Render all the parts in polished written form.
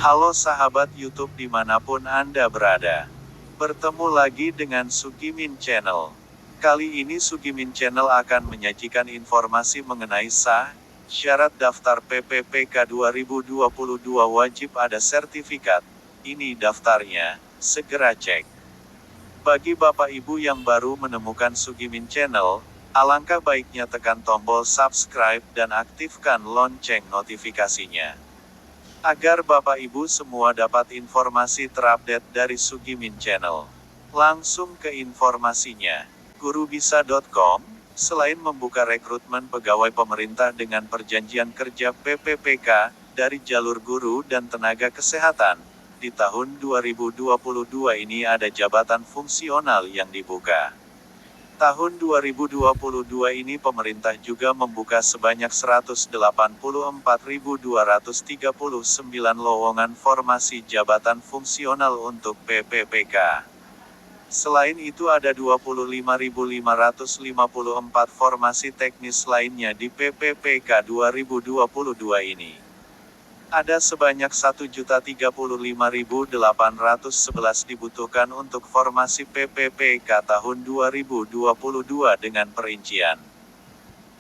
Halo sahabat YouTube dimanapun Anda berada. Bertemu lagi dengan Sugimin Channel. Kali ini Sugimin Channel akan menyajikan informasi mengenai syarat daftar PPPK 2022 wajib ada sertifikat. Ini daftarnya, segera cek. Bagi Bapak Ibu yang baru menemukan Sugimin Channel, alangkah baiknya tekan tombol subscribe dan aktifkan lonceng notifikasinya. Agar Bapak Ibu semua dapat informasi terupdate dari Sugimin Channel. Langsung ke informasinya. Gurubisa.com, selain membuka rekrutmen pegawai pemerintah dengan perjanjian kerja PPPK, dari jalur guru dan tenaga kesehatan, di tahun 2022 ini ada jabatan fungsional yang dibuka. Tahun 2022 ini pemerintah juga membuka sebanyak 184.239 lowongan formasi jabatan fungsional untuk PPPK. Selain itu ada 25.554 formasi teknis lainnya di PPPK 2022 ini. Ada sebanyak 1.035.811 dibutuhkan untuk formasi PPPK tahun 2022 dengan perincian.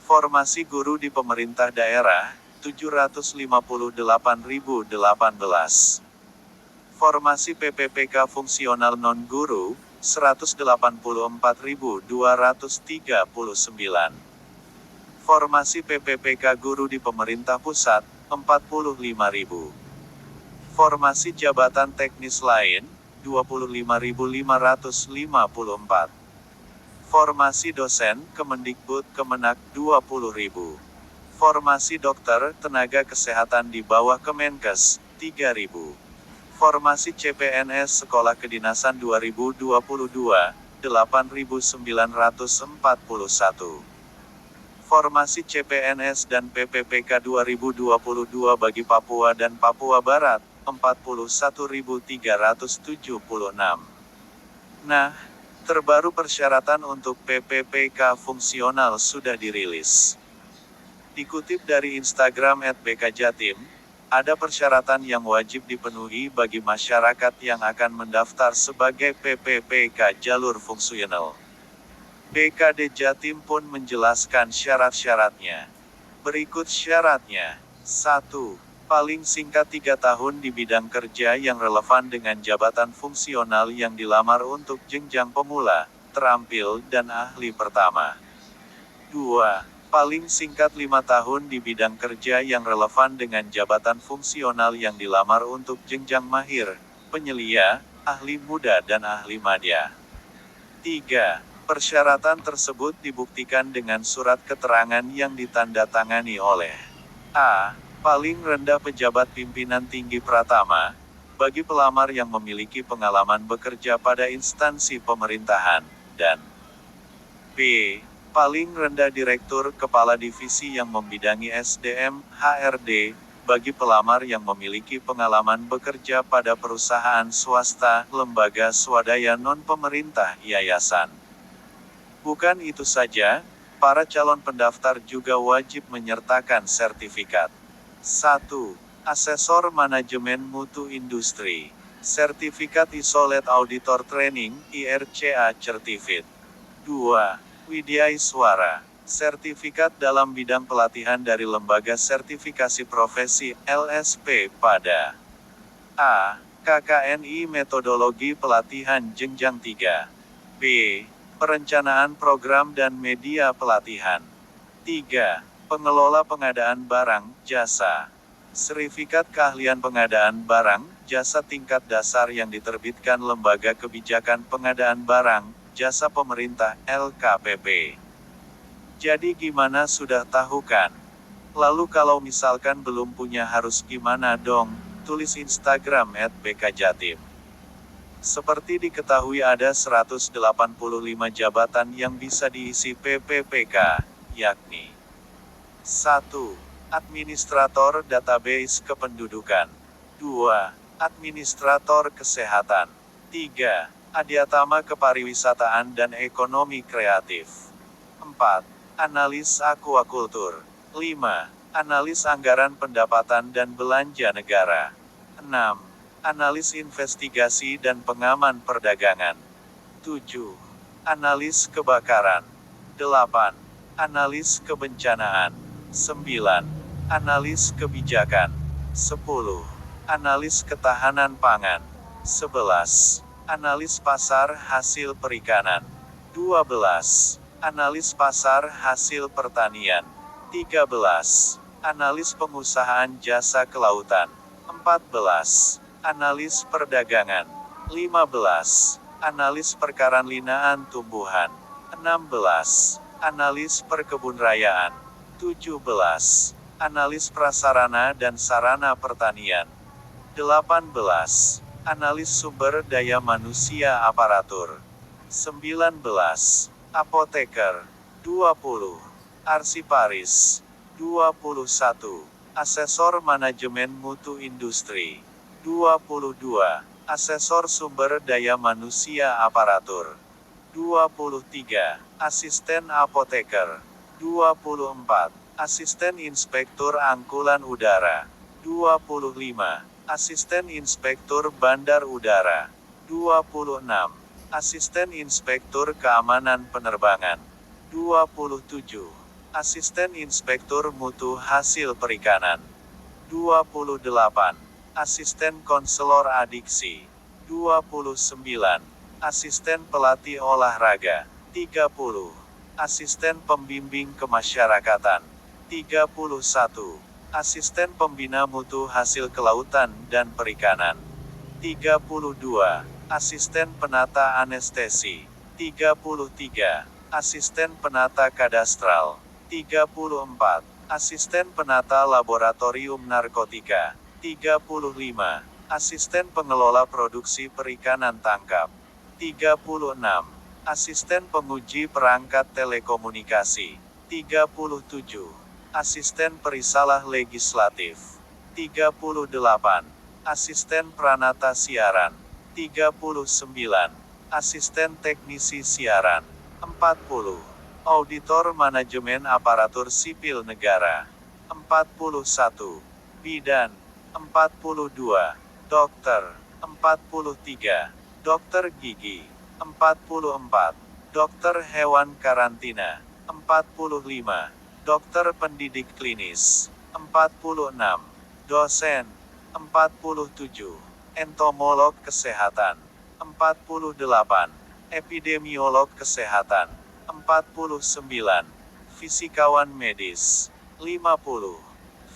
Formasi guru di pemerintah daerah, 758.018. Formasi PPPK fungsional non-guru, 184.239. Formasi PPPK guru di pemerintah pusat, 45.000. Formasi jabatan teknis lain, 25.554. Formasi dosen, Kemendikbud Kemenak, 20.000. Formasi dokter, tenaga kesehatan di bawah Kemenkes, 3.000. Formasi CPNS Sekolah Kedinasan 2022, 8.941. Formasi CPNS dan PPPK 2022 bagi Papua dan Papua Barat, 41.376. Nah, terbaru persyaratan untuk PPPK fungsional sudah dirilis. Dikutip dari Instagram @bkjatim, ada persyaratan yang wajib dipenuhi bagi masyarakat yang akan mendaftar sebagai PPPK jalur fungsional. BKD Jatim pun menjelaskan syarat-syaratnya. Berikut syaratnya. 1. Paling singkat 3 tahun di bidang kerja yang relevan dengan jabatan fungsional yang dilamar untuk jenjang pemula, terampil, dan ahli pertama. 2. Paling singkat 5 tahun di bidang kerja yang relevan dengan jabatan fungsional yang dilamar untuk jenjang mahir, penyelia, ahli muda dan ahli madya. 3. Persyaratan tersebut dibuktikan dengan surat keterangan yang ditandatangani oleh A. Paling rendah pejabat pimpinan tinggi pratama, bagi pelamar yang memiliki pengalaman bekerja pada instansi pemerintahan, dan B. Paling rendah direktur kepala divisi yang membidangi SDM, HRD, bagi pelamar yang memiliki pengalaman bekerja pada perusahaan swasta, lembaga swadaya non-pemerintah, yayasan. Bukan itu saja, para calon pendaftar juga wajib menyertakan sertifikat. 1. Asesor Manajemen Mutu Industri. Sertifikat Isolate Auditor Training, IRCA Certificate. 2. Widyaiswara. Sertifikat dalam bidang pelatihan dari Lembaga Sertifikasi Profesi, LSP, pada A. KKNI Metodologi Pelatihan Jenjang 3. B. Perencanaan program dan media pelatihan. 3. Pengelola pengadaan barang, jasa. Sertifikat keahlian pengadaan barang, jasa tingkat dasar yang diterbitkan Lembaga Kebijakan Pengadaan Barang, Jasa Pemerintah, LKPP. Jadi gimana, sudah tahu kan? Lalu kalau misalkan belum punya harus gimana dong? Tulis Instagram @bkjatim. Seperti diketahui ada 185 jabatan yang bisa diisi PPPK, yakni 1. Administrator Database Kependudukan. 2. Administrator Kesehatan. 3. Adiatama Kepariwisataan dan Ekonomi Kreatif. 4. Analis Aquakultur. 5. Analis Anggaran Pendapatan dan Belanja Negara. 6. Analis investigasi dan pengaman perdagangan. 7. Analis kebakaran. 8. Analis kebencanaan. 9. Analis kebijakan. 10. Analis ketahanan pangan. 11. Analis pasar hasil perikanan. 12. Analis pasar hasil pertanian. 13. Analis pengusahaan jasa kelautan. 14. Analis perdagangan. 15. Analis perkarantinaan tumbuhan. 16. Analis perkebunrayaan. 17. Analis prasarana dan sarana pertanian. 18. Analis sumber daya manusia aparatur. 19. Apoteker. 20. Arsiparis. 21. Asesor manajemen mutu industri. 22. Asesor sumber daya manusia aparatur. 23. Asisten apoteker. 24. Asisten inspektur angkutan udara. 25. Asisten inspektur bandar udara. 26. Asisten inspektur keamanan penerbangan. 27. Asisten inspektur mutu hasil perikanan. 28. Asisten konselor adiksi. 29. Asisten pelatih olahraga. 30. Asisten pembimbing kemasyarakatan. 31. Asisten pembina mutu hasil kelautan dan perikanan. 32. Asisten penata anestesi. 33. Asisten penata kadastral. 34. Asisten penata laboratorium narkotika. 35. Asisten pengelola produksi perikanan tangkap. 36. Asisten penguji perangkat telekomunikasi. 37. Asisten perisalah legislatif. 38. Asisten pranata siaran. 39. Asisten teknisi siaran. 40. Auditor manajemen aparatur sipil negara. 41. Bidan. 42. Dokter. 43. Dokter gigi. 44. Dokter hewan karantina. 45. Dokter pendidik klinis. 46. Dosen. 47. Entomolog kesehatan. 48. Epidemiolog kesehatan. 49. Fisikawan medis. 50.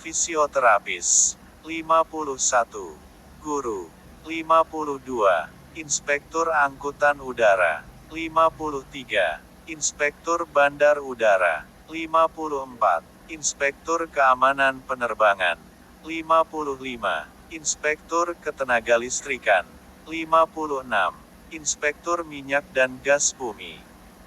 Fisioterapis. 51. Guru. 52. Inspektur angkutan udara. 53. Inspektur bandar udara. 54. Inspektur keamanan penerbangan. 55. Inspektur ketenagalistrikan. 56. Inspektur minyak dan gas bumi.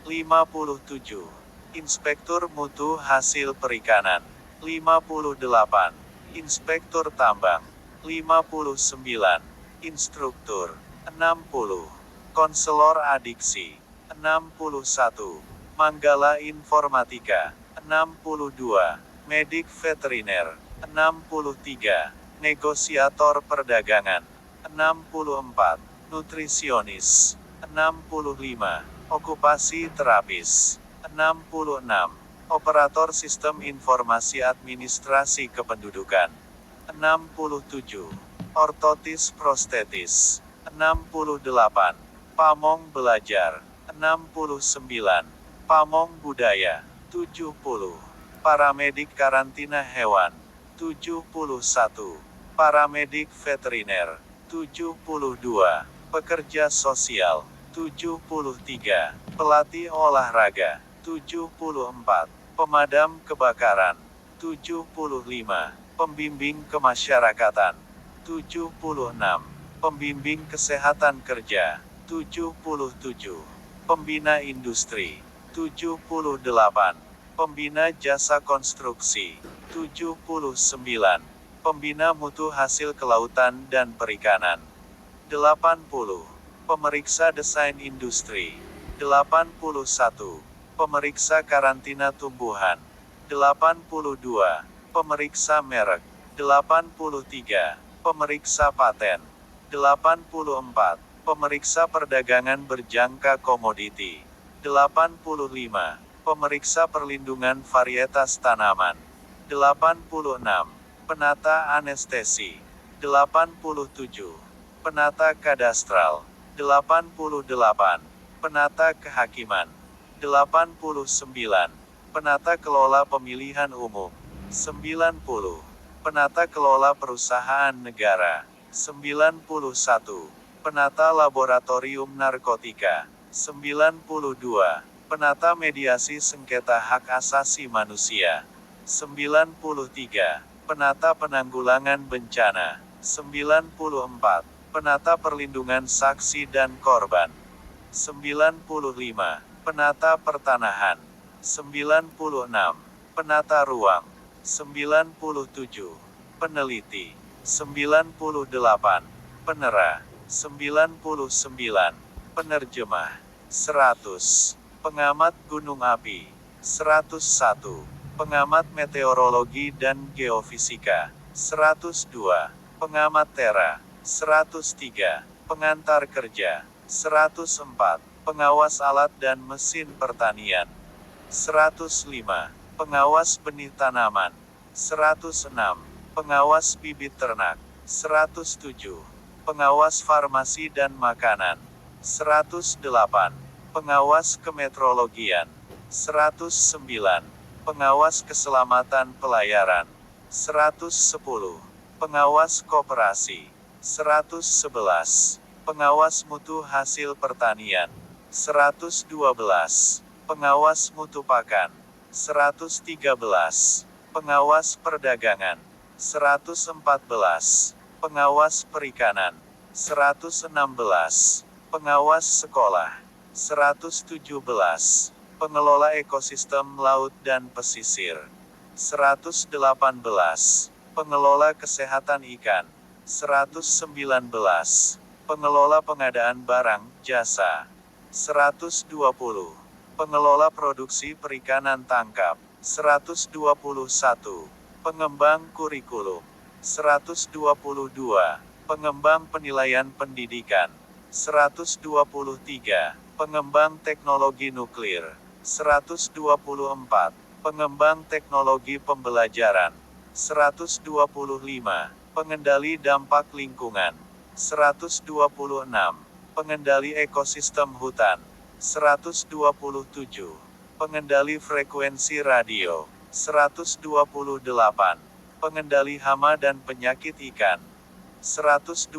57. Inspektur mutu hasil perikanan. 58. Inspektur tambang. 59. Instruktur. 60. Konselor adiksi. 61. Manggala informatika. 62. Medik veteriner. 63. Negosiator perdagangan. 64. Nutrisionis. 65. Okupasi terapis. 66. Operator sistem informasi administrasi kependudukan. 67. Ortotis prostetis. 68. Pamong belajar. 69. Pamong budaya. 70. Paramedik karantina hewan. 71. Paramedik veteriner. 72. Pekerja sosial. 73. Pelatih olahraga. 74. Pemadam kebakaran. 75. Pembimbing kemasyarakatan. 76. Pembimbing kesehatan kerja. 77. Pembina industri. 78. Pembina jasa konstruksi. 79. Pembina mutu hasil kelautan dan perikanan. 80. Pemeriksa desain industri. 81. Pemeriksa karantina tumbuhan. 82. Pemeriksa merek. 83. Pemeriksa paten. 84. Pemeriksa perdagangan berjangka komoditi. 85. Pemeriksa perlindungan varietas tanaman. 86. Penata anestesi. 87. Penata kadastral. 88. Penata kehakiman. 89. Penata kelola pemilihan umum. 90. Penata kelola perusahaan negara. 91. Penata laboratorium narkotika. 92. Penata mediasi sengketa hak asasi manusia. 93. Penata penanggulangan bencana. 94. Penata perlindungan saksi dan korban. 95. Penata pertanahan. 96. Penata ruang. 97. Peneliti. 98. Penera. 99. Penerjemah. 100. Pengamat gunung api. 101. Pengamat meteorologi dan geofisika. 102. Pengamat tera. 103. Pengantar kerja. 104. Pengawas alat dan mesin pertanian. 105. Pengawas benih tanaman. 106. Pengawas bibit ternak. 107. Pengawas farmasi dan makanan. 108. Pengawas kemetrologian. 109. Pengawas keselamatan pelayaran. 110. Pengawas koperasi. 111. Pengawas mutu hasil pertanian. 112. Pengawas mutu pakan. 113. Pengawas perdagangan. 114. Pengawas perikanan. 116. Pengawas sekolah. 117. Pengelola ekosistem laut dan pesisir. 118. Pengelola kesehatan ikan. 119. Pengelola pengadaan barang, jasa. 120. Pengelola produksi perikanan tangkap. 121. Pengembang kurikulum. 122. Pengembang penilaian pendidikan. 123. Pengembang teknologi nuklir. 124. Pengembang teknologi pembelajaran. 125. Pengendali dampak lingkungan. 126. Pengendali ekosistem hutan. 127. Pengendali frekuensi radio. 128. Pengendali hama dan penyakit ikan. 129.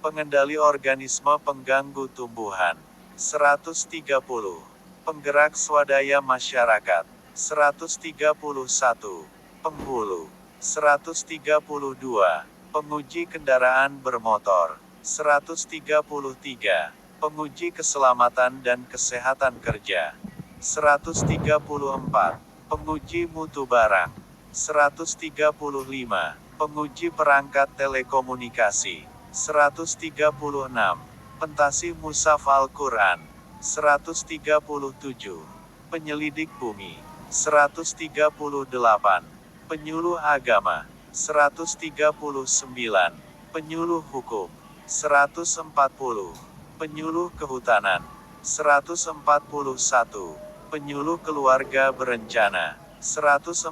Pengendali organisme pengganggu tumbuhan. 130. Penggerak swadaya masyarakat. 131. Penghulu. 132. Penguji kendaraan bermotor. 133. Penguji keselamatan dan kesehatan kerja. 134. Penguji mutu barang. 135. Penguji perangkat telekomunikasi. 136. Pentasi Mushaf Al-Quran. 137. Penyelidik bumi. 138. Penyuluh agama. 139. Penyuluh hukum. 140. Penyuluh kehutanan. 141. Penyuluh keluarga berencana. 142.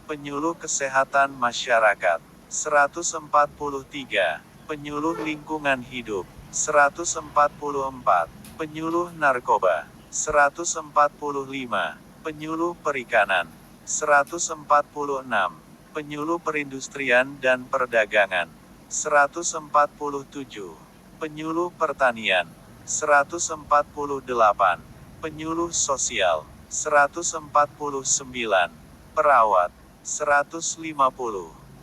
Penyuluh kesehatan masyarakat. 143. Penyuluh lingkungan hidup. 144. Penyuluh narkoba. 145. Penyuluh perikanan. 146. Penyuluh perindustrian dan perdagangan. 147. Penyuluh pertanian. 148. Penyuluh sosial. 149. Perawat. 150.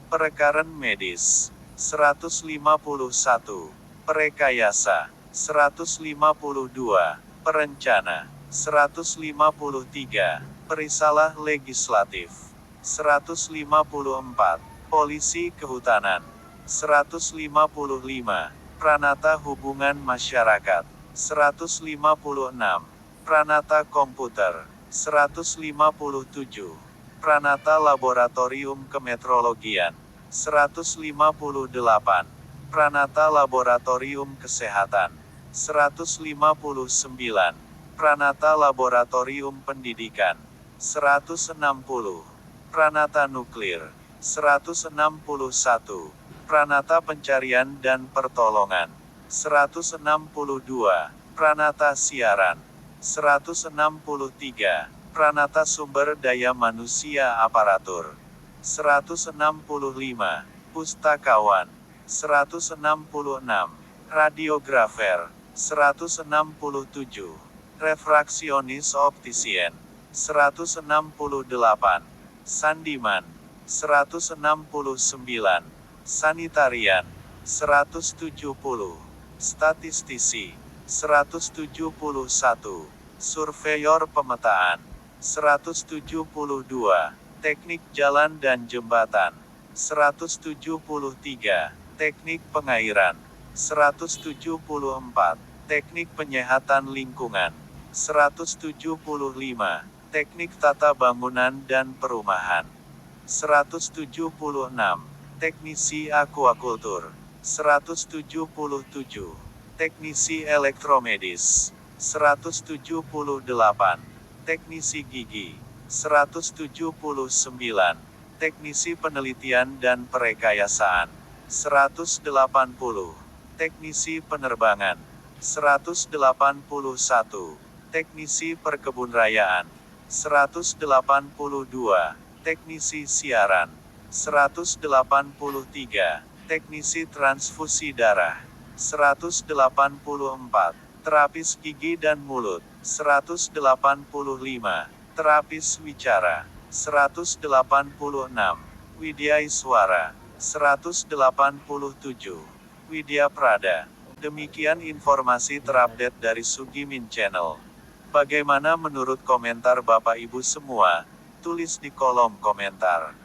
Perekaran medis. 151. Perekayasa. 152. Perencana. 153. Perisalah legislatif. 154. Polisi kehutanan. 155. Pranata hubungan masyarakat. 156. Pranata komputer. 157. Pranata laboratorium kemetrologian. 158. Pranata Laboratorium Kesehatan. 159. Pranata Laboratorium Pendidikan. 160. Pranata Nuklir. 161. Pranata Pencarian dan Pertolongan. 162. Pranata Siaran. 163. Pranata Sumber Daya Manusia Aparatur. 165. Pustakawan. 166. Radiografer. 167. Refraksionis Optisien. 168. Sandiman. 169. Sanitarian. 170. Statistisi. 171. Surveyor pemetaan. 172. Teknik jalan dan jembatan. 173. Teknik pengairan. 174. Teknik penyehatan lingkungan. 175. Teknik tata bangunan dan perumahan. 176. Teknisi akuakultur. 177. Teknisi elektromedis. 178. Teknisi gigi. 179. Teknisi penelitian dan perekayasaan. 180. Teknisi penerbangan. 181. Teknisi perkebunrayaan. 182. Teknisi siaran. 183. Teknisi transfusi darah. 184. Terapis gigi dan mulut. 185. Terapis wicara. 186. Widyaiswara. 187. Widya Prada. Demikian informasi terupdate dari Sugimin Channel. Bagaimana menurut komentar Bapak Ibu semua? Tulis di kolom komentar.